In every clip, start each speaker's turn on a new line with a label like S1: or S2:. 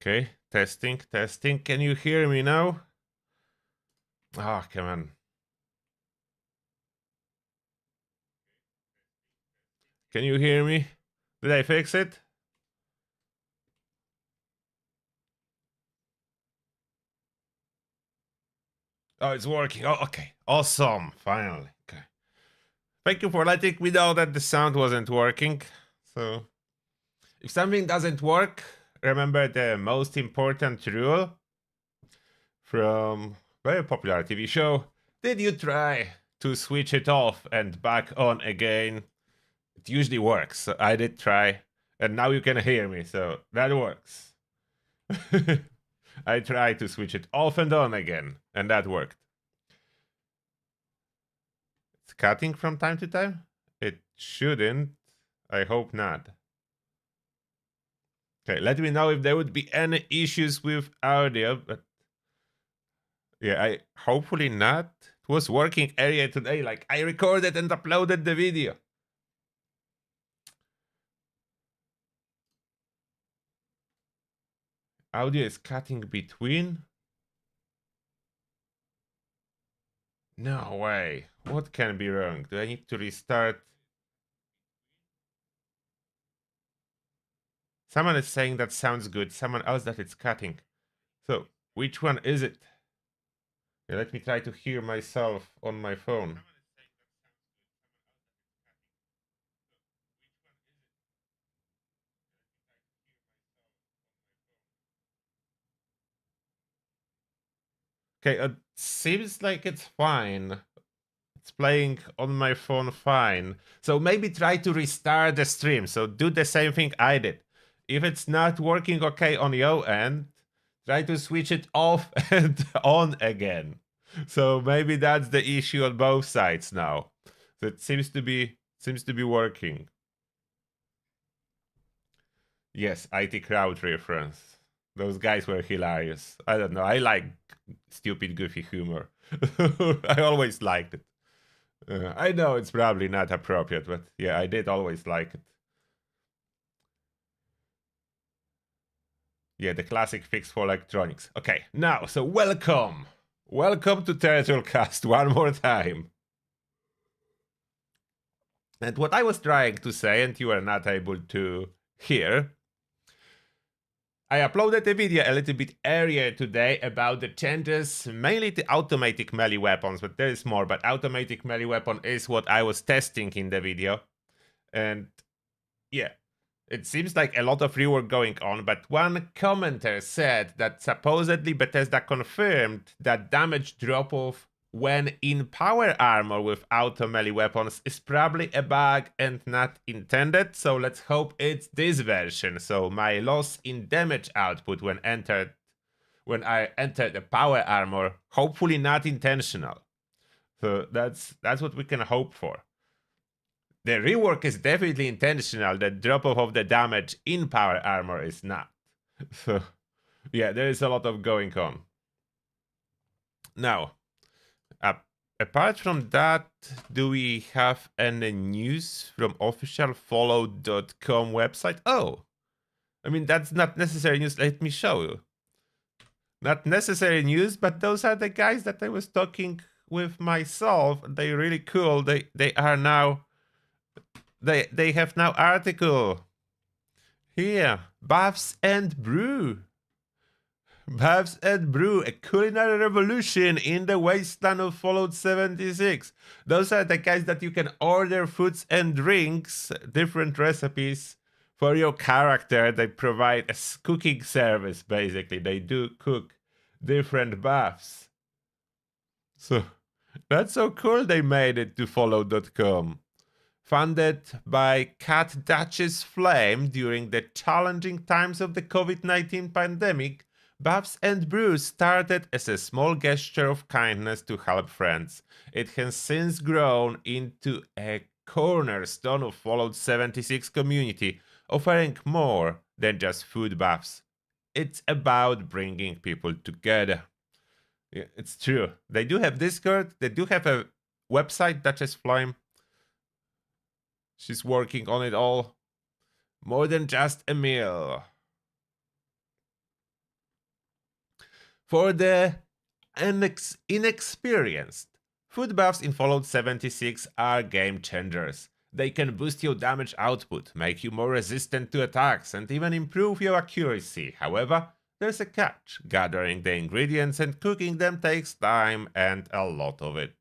S1: Okay, testing, testing. Can you hear me now? Ah, come on. Can you hear me? Did I fix it? Oh, it's working. Oh, okay. Awesome. Finally. Okay. Thank you for letting me know that the sound wasn't working. So, if something doesn't work, remember the most important rule from very popular TV show. Did you try to switch it off and back on again? It usually works. So I did try, and now you can hear me, so that works. I tried to switch it off and on again, and that worked. It's cutting from time to time? It shouldn't. I hope not. Okay, let me know if there would be any issues with audio, but yeah, I hopefully not. It was working earlier today, like I recorded and uploaded the video. Audio is cutting between? No way. What can be wrong? Do I need to restart? Someone is saying that sounds good. Someone else that it's cutting. So, which one is it? Yeah, let me try to hear myself on my phone. Okay, it seems like it's fine. It's playing on my phone fine. So maybe try to restart the stream. So do the same thing I did. If it's not working okay on your end, try to switch it off and on again. So maybe that's the issue on both sides now. So it seems to be working. Yes, IT crowd reference. Those guys were hilarious. I don't know. I like stupid, goofy humor. I always liked it. I know it's probably not appropriate, but yeah, I did always like it. Yeah, the classic fix for electronics. Okay, now, so welcome. Welcome to Turtlecast one more time. And what I was trying to say, and you were not able to hear, I uploaded a video a little bit earlier today about the changes, mainly to automatic melee weapons, but there is more, but automatic melee weapon is what I was testing in the video. And yeah, it seems like a lot of rework going on, but one commenter said that supposedly Bethesda confirmed that damage drop-off when in power armor with auto melee weapons is probably a bug and not intended, so let's hope it's this version. So my loss in damage output when I entered the power armor, hopefully not intentional. So that's what we can hope for. The rework is definitely intentional. The drop off of the damage in power armor is not. So, yeah, there is a lot of going on. Now, apart from that, do we have any news from official follow.com website? Oh, I mean, that's not necessary news. Let me show you. Not necessary news, but those are the guys that I was talking with myself. They're really cool. They are now. They have now article. Here, Baths and Brew. Baths and Brew, a culinary revolution in the wasteland of Fallout 76. Those are the guys that you can order foods and drinks, different recipes for your character. They provide a cooking service, basically. They do cook different baths. So that's so cool they made it to Fallout.com. Funded by Cat Duchess Flame during the challenging times of the COVID-19 pandemic, Babs and Brew started as a small gesture of kindness to help friends. It has since grown into a cornerstone of Fallout 76 community, offering more than just food buffs. It's about bringing people together. Yeah, it's true. They do have Discord, they do have a website, Duchess Flame. She's working on it all. More than just a meal. For the inexperienced, food buffs in Fallout 76 are game changers. They can boost your damage output, make you more resistant to attacks, and even improve your accuracy. However, there's a catch. Gathering the ingredients and cooking them takes time and a lot of it.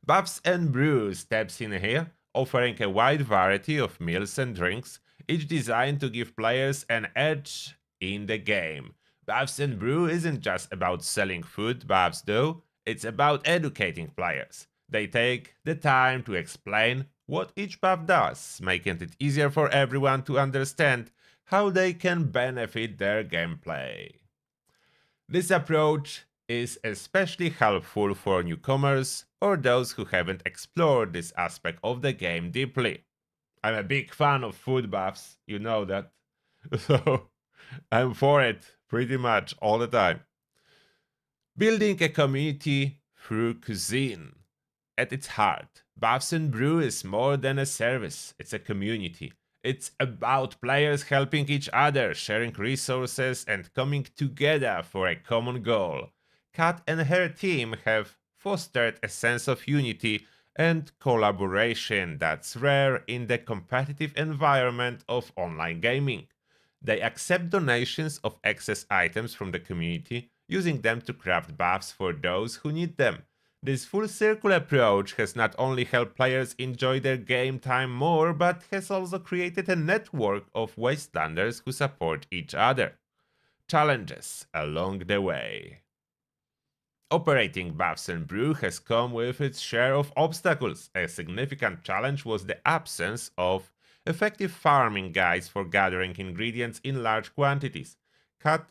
S1: Buffs and Brew steps in here, offering a wide variety of meals and drinks, each designed to give players an edge in the game. Buffs and Brew isn't just about selling food buffs though, it's about educating players. They take the time to explain what each buff does, making it easier for everyone to understand how they can benefit their gameplay. This approach is especially helpful for newcomers or those who haven't explored this aspect of the game deeply. I'm a big fan of food buffs, you know that. So I'm for it pretty much all the time. Building a community through cuisine. At its heart, Buffs and Brew is more than a service, it's a community. It's about players helping each other, sharing resources, and coming together for a common goal. Kat and her team have fostered a sense of unity and collaboration that's rare in the competitive environment of online gaming. They accept donations of excess items from the community, using them to craft buffs for those who need them. This full circle approach has not only helped players enjoy their game time more, but has also created a network of Wastelanders who support each other. Challenges along the way. Operating Buffs and Brew has come with its share of obstacles. A significant challenge was the absence of effective farming guides for gathering ingredients in large quantities. Kat,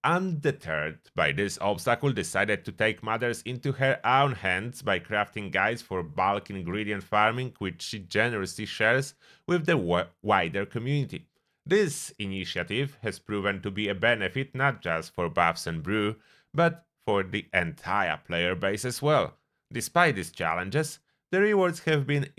S1: undeterred by this obstacle, decided to take matters into her own hands by crafting guides for bulk ingredient farming, which she generously shares with the wider community. This initiative has proven to be a benefit not just for Buffs and Brew, but for the entire player base as well. Despite these challenges, the rewards have been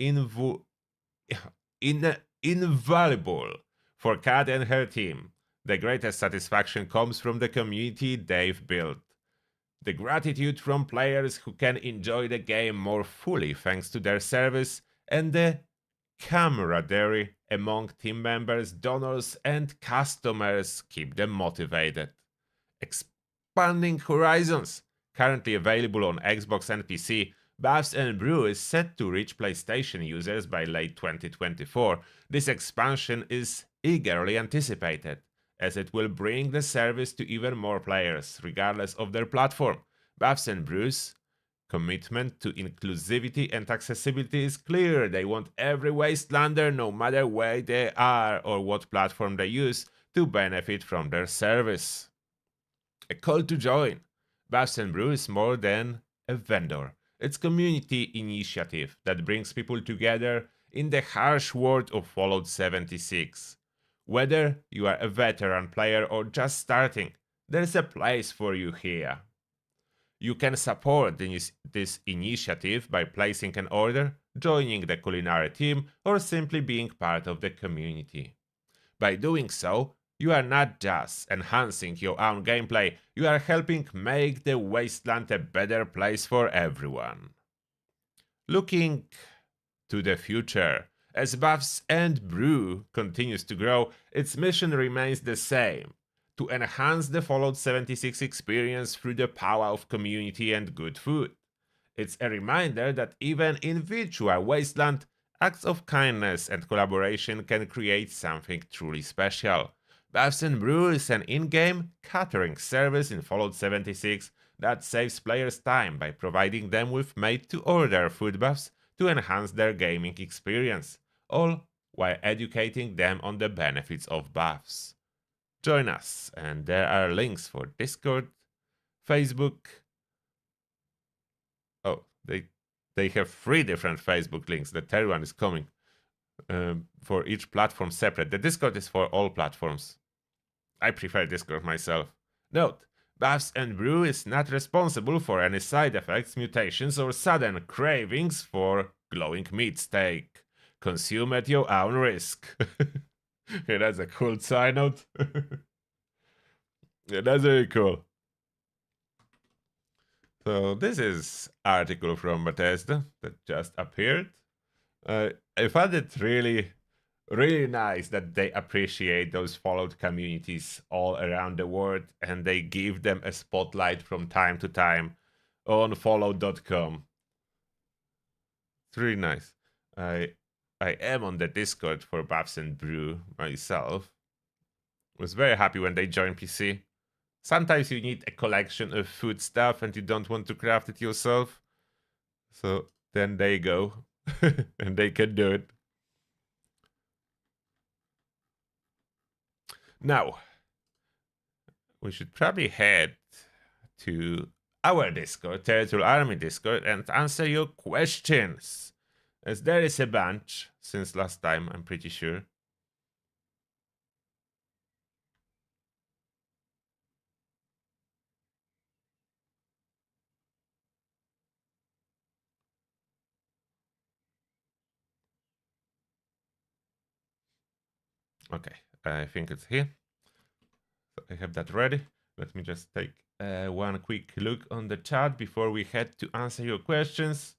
S1: invaluable for Kat and her team. The greatest satisfaction comes from the community they've built. The gratitude from players who can enjoy the game more fully thanks to their service, and the camaraderie among team members, donors, and customers keep them motivated. Expanding Horizons, currently available on Xbox and PC, Buffs and Brew is set to reach PlayStation users by late 2024. This expansion is eagerly anticipated, as it will bring the service to even more players, regardless of their platform. Buffs and Brew's commitment to inclusivity and accessibility is clear. They want every Wastelander, no matter where they are or what platform they use, to benefit from their service. A call to join. Buffs and Brew is more than a vendor. It's a community initiative that brings people together in the harsh world of Fallout 76. Whether you are a veteran player or just starting, there's a place for you here. You can support this initiative by placing an order, joining the culinary team, or simply being part of the community. By doing so, you are not just enhancing your own gameplay, you are helping make the wasteland a better place for everyone. Looking to the future, as Buffs and Brew continues to grow, its mission remains the same: to enhance the Fallout 76 experience through the power of community and good food. It's a reminder that even in virtual wasteland, acts of kindness and collaboration can create something truly special. Buffs and Brew is an in-game catering service in Fallout 76 that saves players time by providing them with made-to-order food buffs to enhance their gaming experience, all while educating them on the benefits of buffs. Join us, and there are links for Discord, Facebook. Oh, they have 3 different Facebook links. The third one is coming for each platform separate. The Discord is for all platforms. I prefer Discord myself. Note, Buffs and Brew is not responsible for any side effects, mutations, or sudden cravings for glowing meat steak. Consume at your own risk. Okay, that's a cool side note. Yeah, that's very cool. So this is article from Bethesda that just appeared. I found it really nice that they appreciate those Fallout communities all around the world and they give them a spotlight from time to time on Fallout.com. It's really nice. I I am on the Discord for Babs and Brew myself. Was very happy when they joined PC. Sometimes you need a collection of food stuff and you don't want to craft it yourself. So then they go and they can do it. Now, we should probably head to our Discord, Territorial Army Discord, and answer your questions. As there is a bunch since last time, I'm pretty sure. Okay, I think it's here. So I have that ready. Let me just take one quick look on the chat before we head to answer your questions.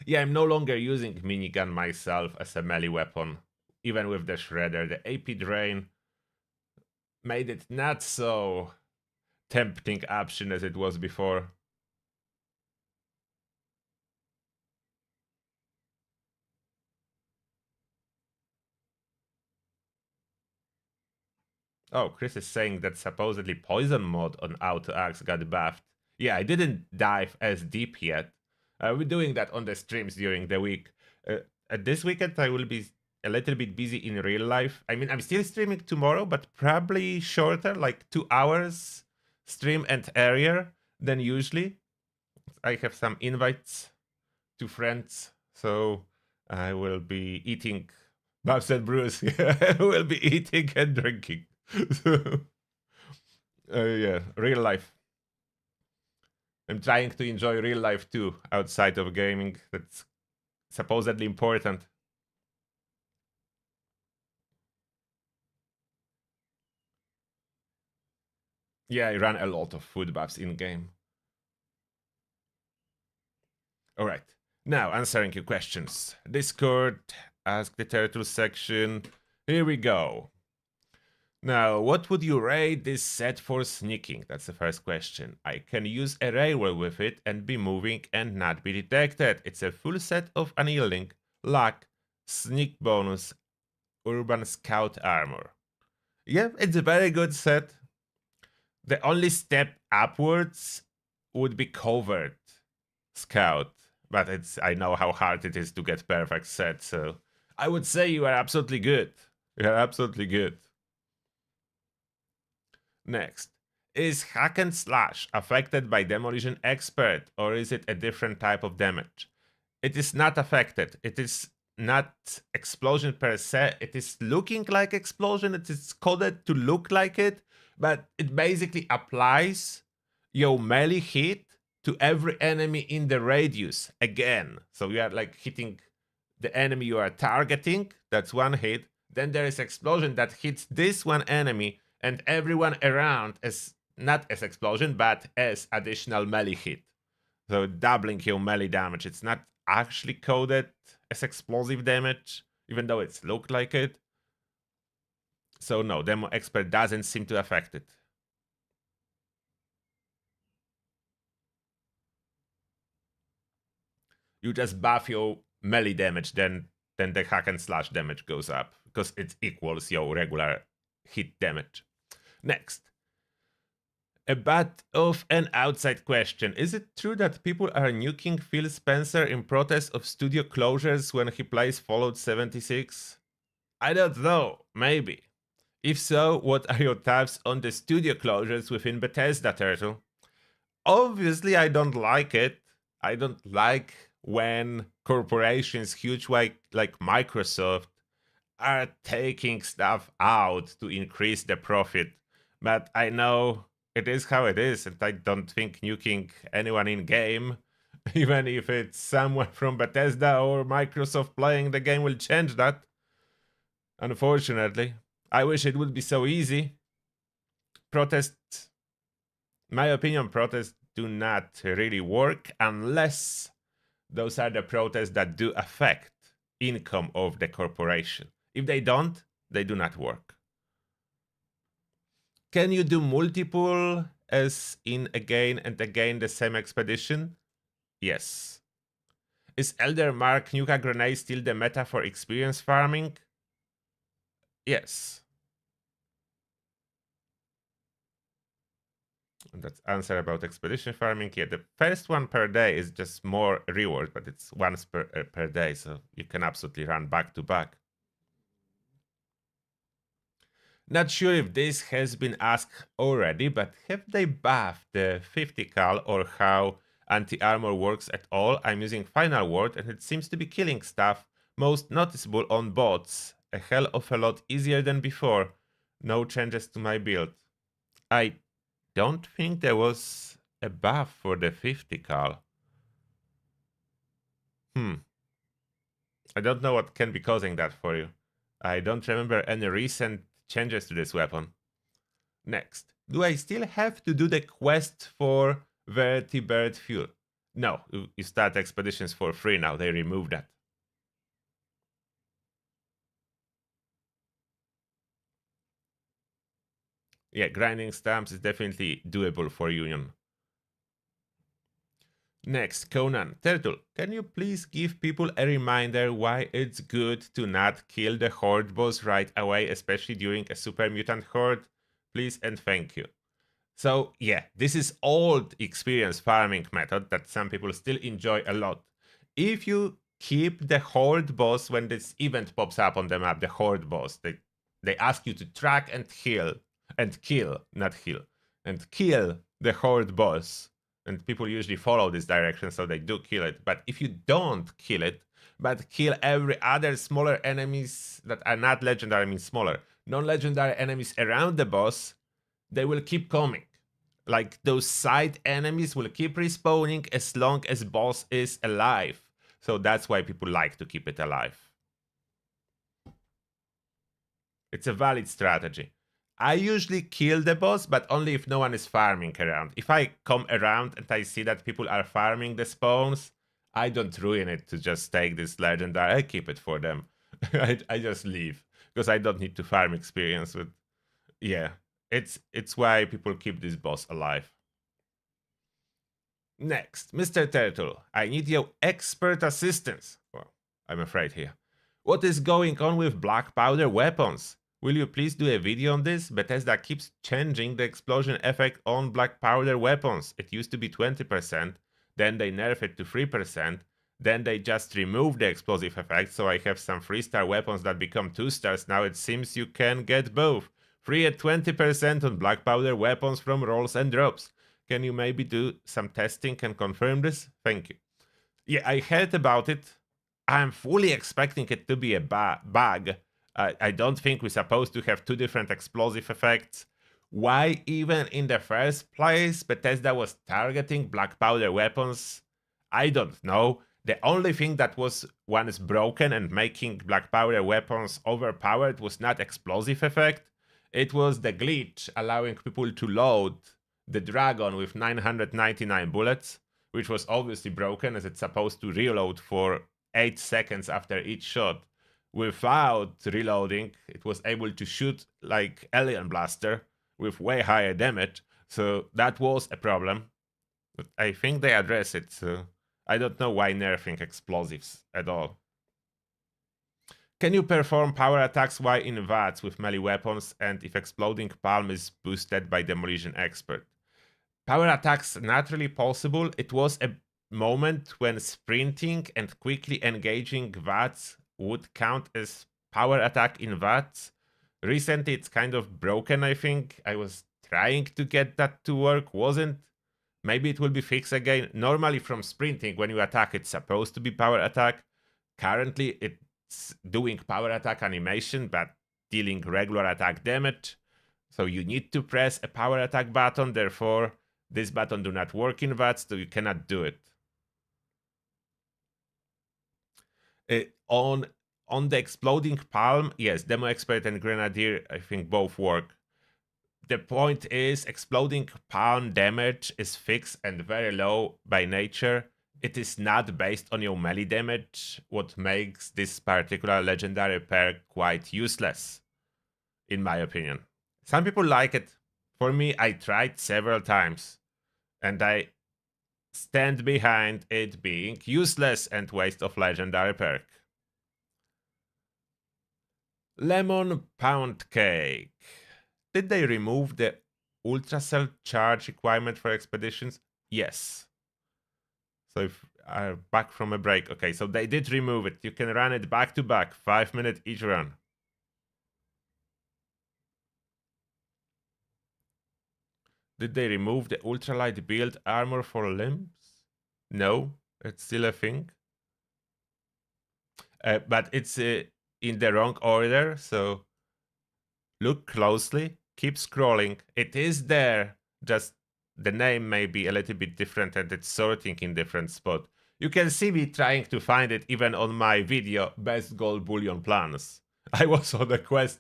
S1: Yeah, I'm no longer using minigun myself as a melee weapon. Even with the shredder, the AP drain made it not so tempting option as it was before. Oh, Chris is saying that supposedly poison mod on Auto Axe got buffed. Yeah, I didn't dive as deep yet. We're doing that on the streams during the week. This weekend I will be a little bit busy in real life. I mean, I'm still streaming tomorrow, but probably shorter, like 2 hours stream and area than usually. I have some invites to friends, so I will be eating Babs and Brews. I will be eating and drinking. So, yeah, real life. I'm trying to enjoy real life too, outside of gaming. That's supposedly important. Yeah, I run a lot of food buffs in game. All right, now answering your questions. Discord, ask the turtle section. Here we go. Now, what would you rate this set for sneaking? That's the first question. I can use a railway with it and be moving and not be detected. It's a full set of unyielding, luck, sneak bonus, urban scout armor. Yeah, it's a very good set. The only step upwards would be covert scout, but I know how hard it is to get perfect set, so I would say you are absolutely good. You are absolutely good. Next, is hack and slash affected by demolition expert or is it a different type of damage? It is not affected. It is not explosion per se. It is looking like explosion. It is coded to look like it, but it basically applies your melee hit to every enemy in the radius again. So you are like hitting the enemy you are targeting. That's one hit. Then there is explosion that hits this one enemy and everyone around as not as explosion, but as additional melee hit. So doubling your melee damage. It's not actually coded as explosive damage, even though it's looked like it. So no, Demo Expert doesn't seem to affect it. You just buff your melee damage, then the hack and slash damage goes up because it equals your regular hit damage. Next, a bit of an outside question. Is it true that people are nuking Phil Spencer in protest of studio closures when he plays Fallout 76? I don't know, maybe. If so, what are your thoughts on the studio closures within Bethesda, Turtle? Obviously, I don't like it. I don't like when corporations huge like Microsoft are taking stuff out to increase the profit. But I know it is how it is, and I don't think nuking anyone in game, even if it's someone from Bethesda or Microsoft playing the game, will change that. Unfortunately, I wish it would be so easy. protests, my opinion, protests do not really work unless those are the protests that do affect income of the corporation. If they don't, they do not work. Can you do multiple as in again and again the same expedition? Yes. Is Elder Mark Nuka Grenade still the meta for experience farming? Yes. And that's answer about expedition farming. Yeah, the first one per day is just more reward, but it's once per day, so you can absolutely run back to back. Not sure if this has been asked already, but have they buffed the 50 cal or how anti-armor works at all? I'm using Final Word and it seems to be killing stuff, most noticeable on bots. A hell of a lot easier than before. No changes to my build. I don't think there was a buff for the 50 cal. I don't know what can be causing that for you. I don't remember any recent changes to this weapon. Next, do I still have to do the quest for vertibird fuel? No, you start expeditions for free now. They removed that. Yeah, grinding stamps is definitely doable for Union. Next, Conan. Turtle, can you please give people a reminder why it's good to not kill the Horde boss right away, especially during a Super Mutant Horde? Please and thank you. So yeah, this is old experience farming method that some people still enjoy a lot. If you keep the Horde boss when this event pops up on the map, the Horde boss, they ask you to track and heal, and kill, not heal, and kill the Horde boss. And people usually follow this direction, so they do kill it. But if you don't kill it, but kill every other smaller enemies that are not legendary, I mean smaller, non-legendary enemies around the boss, they will keep coming. Like those side enemies will keep respawning as long as boss is alive. So that's why people like to keep it alive. It's a valid strategy. I usually kill the boss, but only if no one is farming around. If I come around and I see that people are farming the spawns, I don't ruin it to just take this legendary. I keep it for them. I just leave because I don't need to farm experience with. Yeah, it's why people keep this boss alive. Next, Mr. Turtle, I need your expert assistance. Well, I'm afraid here. What is going on with black powder weapons? Will you please do a video on this? Bethesda keeps changing the explosion effect on black powder weapons. It used to be 20%, then they nerfed it to 3%, then they just removed the explosive effect, so I have some 3-star weapons that become 2 stars. Now it seems you can get both. Free at 20% on black powder weapons from rolls and drops. Can you maybe do some testing and confirm this? Thank you. Yeah, I heard about it. I'm fully expecting it to be a bug. I don't think we're supposed to have 2 different explosive effects. Why even in the first place Bethesda was targeting black powder weapons? I don't know. The only thing that was once broken and making black powder weapons overpowered was not explosive effect. It was the glitch allowing people to load the dragon with 999 bullets, which was obviously broken as it's supposed to reload for 8 seconds after each shot. Without reloading, it was able to shoot like Alien Blaster with way higher damage, so that was a problem. But I think they address it, so I don't know why nerfing explosives at all. Can you perform power attacks while in VATS with melee weapons, and if exploding palm is boosted by demolition expert? Power attacks not really possible. It was a moment when sprinting and quickly engaging VATS would count as power attack in VATS. Recently it's kind of broken, I think. I was trying to get that to work, wasn't. Maybe it will be fixed again. Normally from sprinting, when you attack, it's supposed to be power attack. Currently it's doing power attack animation, but dealing regular attack damage. So you need to press a power attack button, therefore this button do not work in VATS, so you cannot do it. On the exploding palm, yes, demo expert and grenadier, I think both work. The point is, exploding pound damage is fixed and very low by nature. It is not based on your melee damage, what makes this particular legendary perk quite useless, in my opinion. Some people like it. For me, I tried several times, and I stand behind it being useless and waste of legendary perk. Lemon Pound Cake. Did they remove the Ultra Cell charge requirement for expeditions? Yes. So if back from a break. Okay, so they did remove it. You can run it back to back, 5 minute each run. Did they remove the ultralight build armor for limbs? No, it's still a thing. But it's in the wrong order, so look closely, keep scrolling. It is there, just the name may be a little bit different and it's sorting in different spot. You can see me trying to find it even on my video, Best Gold Bullion Plans. I was on a quest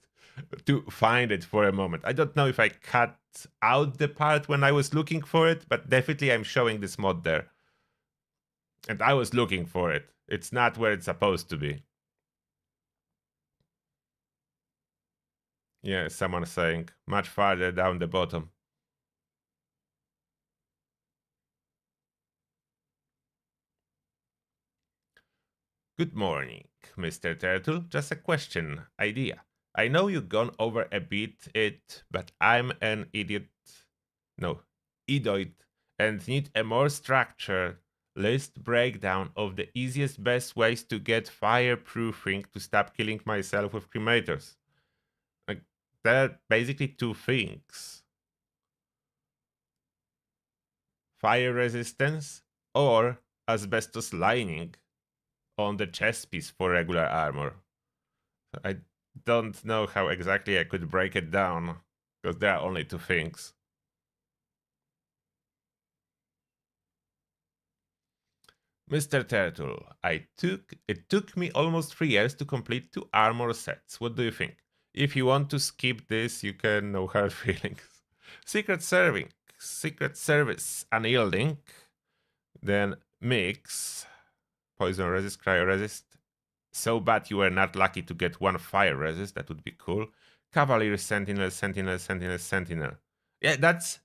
S1: to find it for a moment. I don't know if I cut out the part when I was looking for it, but definitely I'm showing this mod there. And I was looking for it. It's not where it's supposed to be. Yeah, someone saying much farther down the bottom. Good morning, Mr. Turtle. Just a question, idea. I know you've gone over a bit it, but I'm an idiot. No, idiot, and need a more structured list breakdown of the easiest best ways to get fireproofing to stop killing myself with cremators. Like, there are basically two things. Fire resistance or asbestos lining on the chest piece for regular armor. I don't know how exactly I could break it down, because there are only two things. Mr. Turtle, it took me almost 3 years to complete 2 armor sets. What do you think? If you want to skip this, you can, no hard feelings. Secret Service, Unyielding, then Mix, Poison Resist, Cryo Resist. So bad you were not lucky to get 1 Fire Resist, that would be cool. Cavalier, Sentinel. Yeah, that's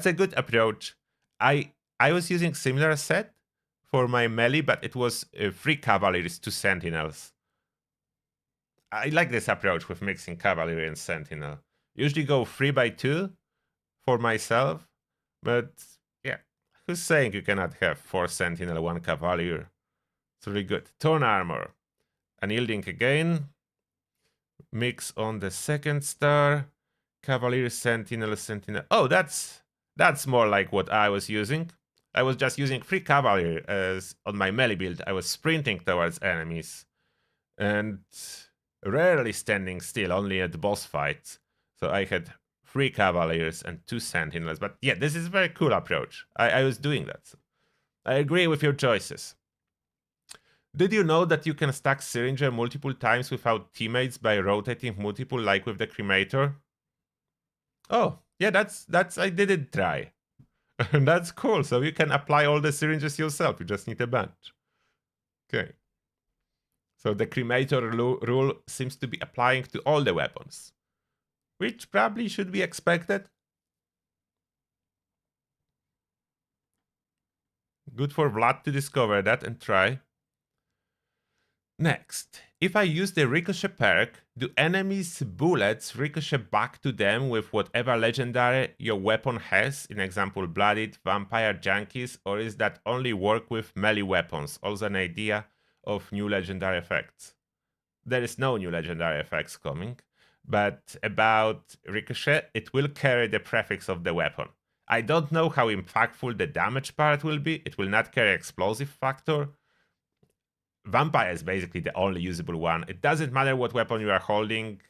S1: a good approach. I was using similar set for my melee, but it was 3 Cavaliers, 2 Sentinels. I like this approach with mixing Cavalry and Sentinel. Usually go 3x2 for myself, but yeah, who's saying you cannot have 4 Sentinel, 1 Cavalier? It's really good. Torn Armor. Unyielding again. Mix on the second star. Cavalier, Sentinel. Oh, that's more like what I was using. I was just using 3 Cavalier as on my melee build. I was sprinting towards enemies and rarely standing still, only at boss fights. So I had 3 Cavaliers and 2 Sentinels. But yeah, this is a very cool approach. I was doing that. So I agree with your choices. Did you know that you can stack Syringer multiple times without teammates by rotating multiple, like with the Cremator? Oh, yeah, that's I didn't try. That's cool. So you can apply all the syringes yourself. You just need a bunch. Okay. So the Cremator rule seems to be applying to all the weapons, which probably should be expected. Good for Vlad to discover that and try. Next, if I use the Ricochet perk, do enemies' bullets ricochet back to them with whatever legendary your weapon has, in example Blooded, Vampire, Junkies, or is that only work with melee weapons? Also an idea of new legendary effects. There is no new legendary effects coming, but about Ricochet, it will carry the prefix of the weapon. I don't know how impactful the damage part will be. It will not carry explosive factor. Vampire is basically the only usable one. It doesn't matter what weapon you are holding.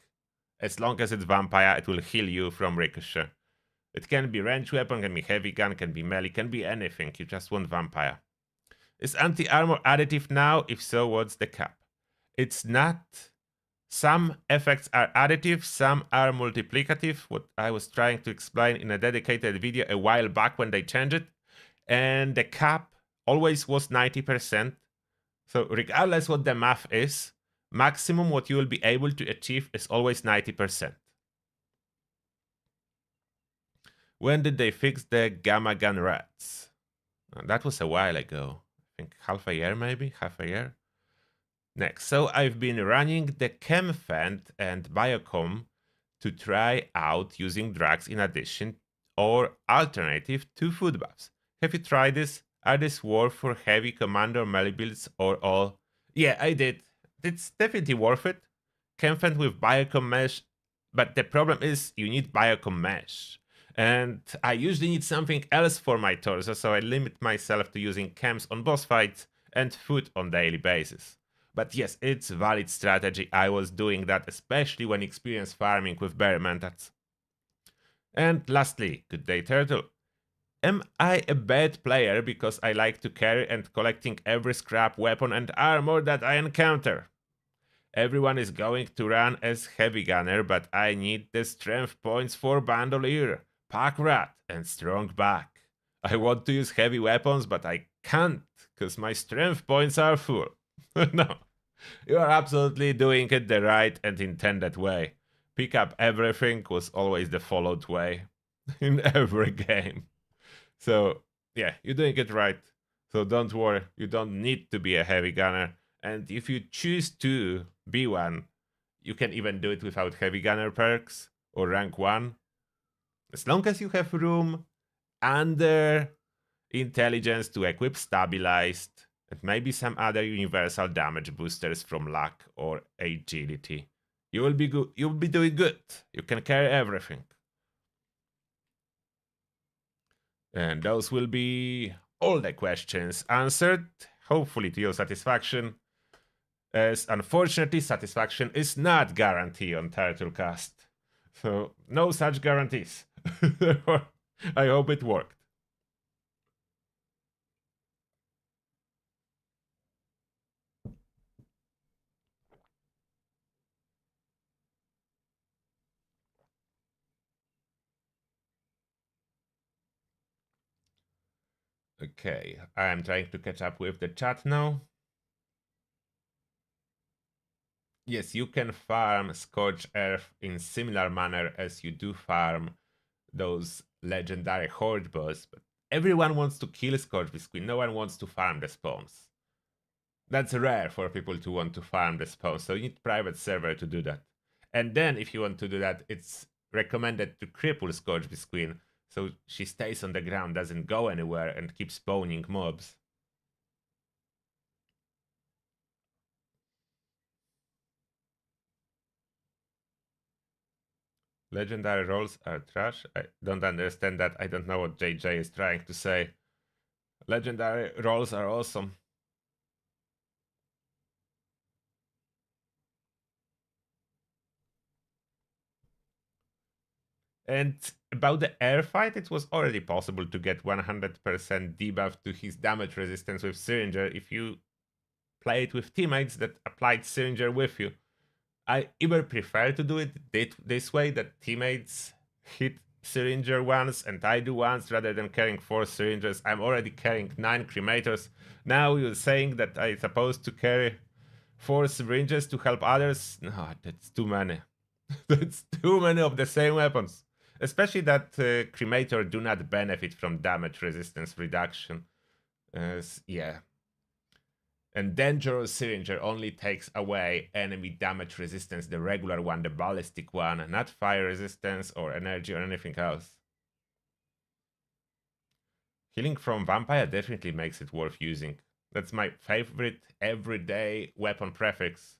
S1: As long as it's Vampire, it will heal you from Ricochet. It can be range weapon, can be heavy gun, can be melee, can be anything. You just want Vampire. Is anti-armor additive now? If so, what's the cap? It's not Some effects are additive, some are multiplicative, what I was trying to explain in a dedicated video a while back when they changed it. And the cap always was 90%. So regardless what the math is, maximum what you will be able to achieve is always 90%. When did they fix the gamma gun rats? That was a while ago. I think half a year maybe, half a year. Next, so I've been running the ChemFend and Biocom to try out using drugs in addition or alternative to food buffs. Have you tried this? Are this worth for heavy commander melee builds or all? Yeah, I did. It's definitely worth it. ChemFend with Biocom mesh, but the problem is you need Biocom mesh. And I usually need something else for my torso, so I limit myself to using chems on boss fights and food on daily basis. But yes, it's a valid strategy. I was doing that especially when experienced farming with berry mentats. And lastly, good day turtle. Am I a bad player because I like to carry and collecting every scrap weapon and armor that I encounter? Everyone is going to run as heavy gunner, but I need the strength points for bandolier, pack rat, and strong back. I want to use heavy weapons, but I can't because my strength points are full. No, you are absolutely doing it the right and intended way. Pick up everything was always the followed way in every game. So, yeah, you're doing it right. So don't worry, you don't need to be a heavy gunner. And if you choose to be one, you can even do it without heavy gunner perks or rank 1. As long as you have room under intelligence to equip stabilized and maybe some other universal damage boosters from luck or agility, you will be good. You'll be doing good. You can carry everything. And those will be all the questions answered, hopefully to your satisfaction, as unfortunately satisfaction is not guaranteed on Turtlecast. So no such guarantees. I hope it worked. Okay, I'm trying to catch up with the chat now. Yes, you can farm Scorched Earth in similar manner as you do farm those legendary Horde boss, but everyone wants to kill Scorched Biscuit, no one wants to farm the spawns. That's rare for people to want to farm the spawns, so you need private server to do that. And then if you want to do that, it's recommended to cripple Scorched Biscuit, so she stays on the ground, doesn't go anywhere, and keeps spawning mobs. Legendary rolls are trash. I don't understand that. I don't know what JJ is trying to say. Legendary rolls are awesome. And about the air fight, it was already possible to get 100% debuff to his damage resistance with Syringer if you play it with teammates that applied Syringer with you. I even prefer to do it this way, that teammates hit Syringer once and I do once rather than carrying 4 Syringers. I'm already carrying 9 Cremators. Now you're saying that I'm supposed to carry 4 Syringers to help others? No, that's too many. That's too many of the same weapons. Especially that Cremator do not benefit from damage resistance reduction. Yeah. And Dangerous Syringer only takes away enemy damage resistance, the regular one, the ballistic one, not fire resistance or energy or anything else. Healing from Vampire definitely makes it worth using. That's my favorite everyday weapon prefix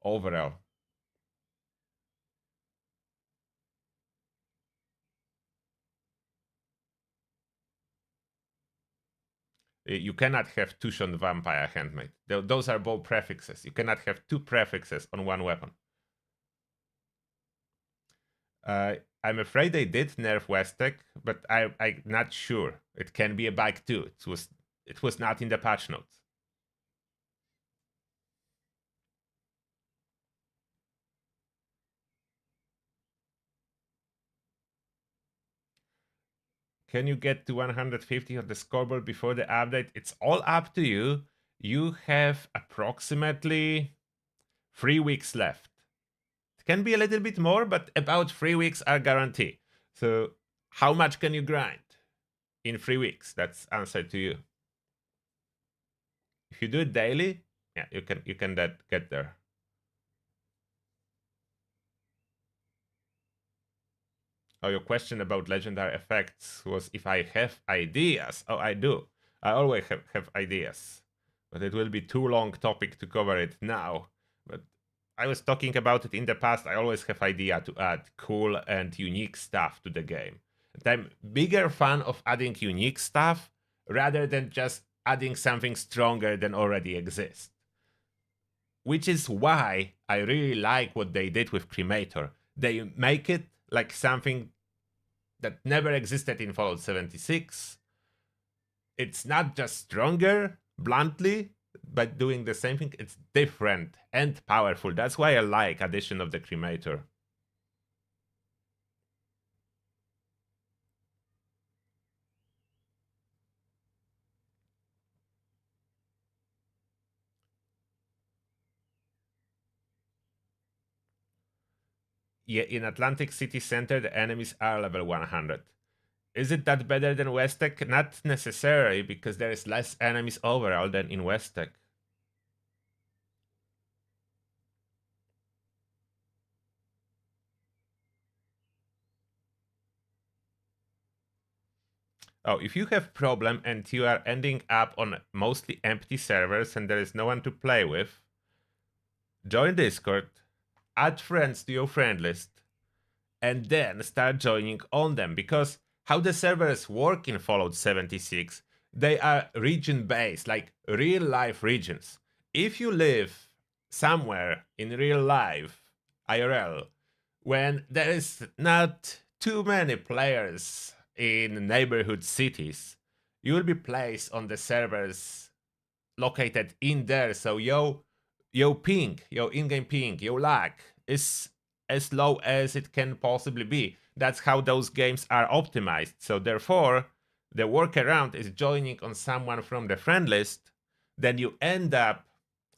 S1: overall. You cannot have Tushon Vampire Handmade. Those are both prefixes. You cannot have 2 prefixes on one weapon. I'm afraid they did nerf Westek, but I'm not sure. It can be a bug too. It was not in the patch notes. Can you get to 150 on the scoreboard before the update? It's all up to you. You have approximately 3 weeks left. It can be a little bit more, but about 3 weeks are guaranteed. So how much can you grind in 3 weeks? That's answer to you. If you do it daily, yeah, you can get there. Oh, your question about legendary effects was if I have ideas. Oh, I do. I always have ideas. But it will be too long topic to cover it now. But I was talking about it in the past. I always have idea to add cool and unique stuff to the game. And I'm bigger fan of adding unique stuff rather than just adding something stronger than already exists. Which is why I really like what they did with Cremator. They make it like something that never existed in Fallout 76. It's not just stronger, bluntly, but doing the same thing. It's different and powerful. That's why I like addition of the Cremator. Yeah, in Atlantic City Center, the enemies are level 100. Is it that better than Westech? Not necessarily, because there is less enemies overall than in Westech. Oh, if you have problem and you are ending up on mostly empty servers and there is no one to play with, join Discord, add friends to your friend list, and then start joining on them. Because how the servers work in Fallout 76, they are region based, like real life regions. If you live somewhere in real life, IRL, when there is not too many players in neighborhood cities, you will be placed on the servers located in there. So your ping, your in-game ping, your lag is as low as it can possibly be. That's how those games are optimized. So therefore, the workaround is joining on someone from the friend list. Then you end up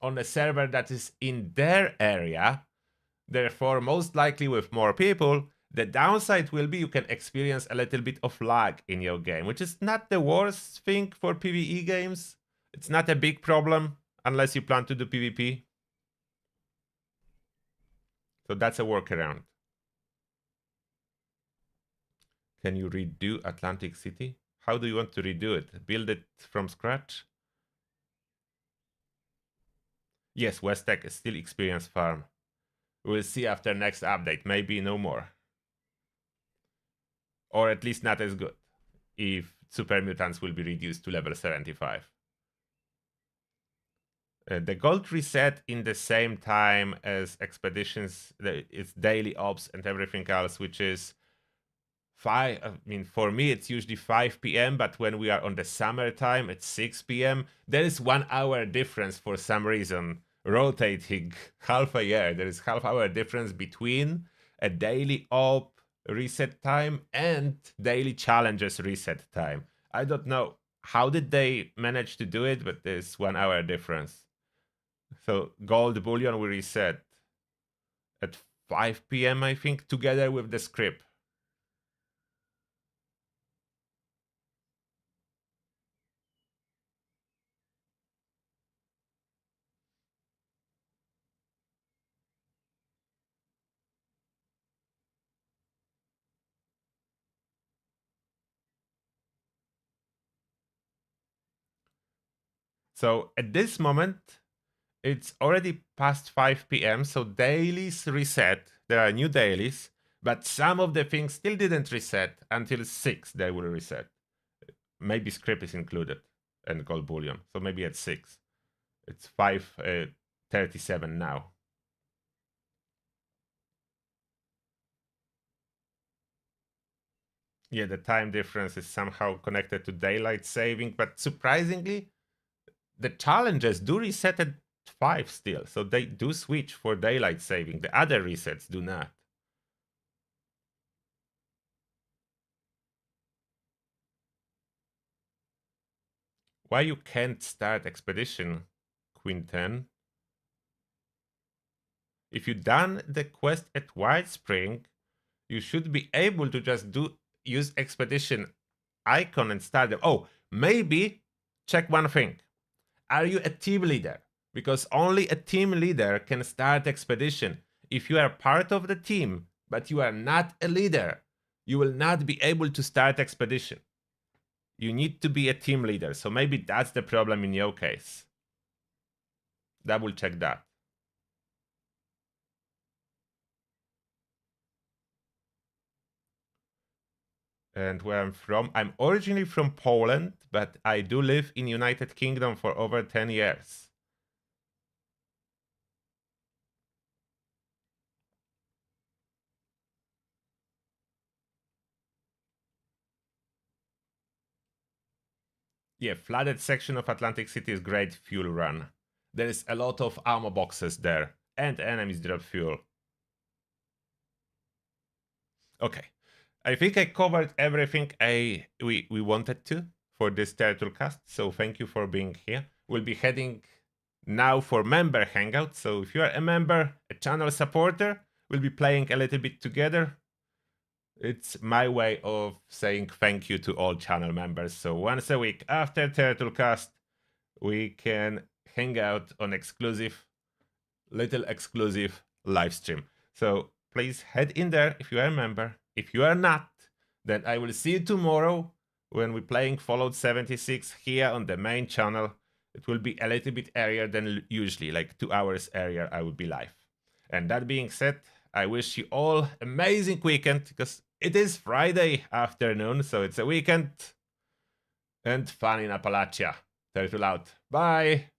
S1: on a server that is in their area. Therefore, most likely with more people. The downside will be you can experience a little bit of lag in your game, which is not the worst thing for PvE games. It's not a big problem unless you plan to do PvP. So that's a workaround. Can you redo Atlantic City? How do you want to redo it? Build it from scratch? Yes, Westech is still experience farm. We'll see after next update. Maybe no more. Or at least not as good. If super mutants will be reduced to level 75. The gold reset in the same time as expeditions, it's daily ops and everything else, which is 5. I mean, for me, it's usually 5 p.m., but when we are on the summertime, it's 6 p.m. There is 1 hour difference for some reason, rotating half a year. There is half-hour difference between a daily op reset time and daily challenges reset time. I don't know how did they manage to do it, but there's 1 hour difference. So gold bullion we reset at 5 p.m. I think, together with the script. So at this moment, it's already past 5 p.m. So dailies reset. There are new dailies, but some of the things still didn't reset until 6. They will reset. Maybe script is included and gold bullion. So maybe at 6. It's 5:37 now. Yeah, the time difference is somehow connected to daylight saving, but surprisingly, the challenges do reset at 5 still. So they do switch for daylight saving. The other resets do not. why you can't start expedition, Quinten. If you done the quest at White Spring, you should be able to just use expedition icon and start them. Oh, maybe check one thing. Are you a team leader? Because only a team leader can start expedition. If you are part of the team, but you are not a leader, you will not be able to start expedition. You need to be a team leader. So maybe that's the problem in your case. Double check that. And where I'm from, I'm originally from Poland, but I do live in United Kingdom for over 10 years. Yeah, flooded section of Atlantic City is great fuel run. There is a lot of ammo boxes there, and enemies drop fuel. Okay, I think I covered everything we wanted to for this Turtlecast, so thank you for being here. We'll be heading now for member hangout, so if you are a member, a channel supporter, we'll be playing a little bit together. It's my way of saying thank you to all channel members. So once a week after Turtlecast, we can hang out on little exclusive live stream. So please head in there if you are a member. If you are not, then I will see you tomorrow when we're playing Fallout 76 here on the main channel. It will be a little bit earlier than usually, like 2 hours earlier I will be live. And that being said, I wish you all amazing weekend, because it is Friday afternoon, so it's a weekend. And fun in Appalachia. Turtle out. Bye!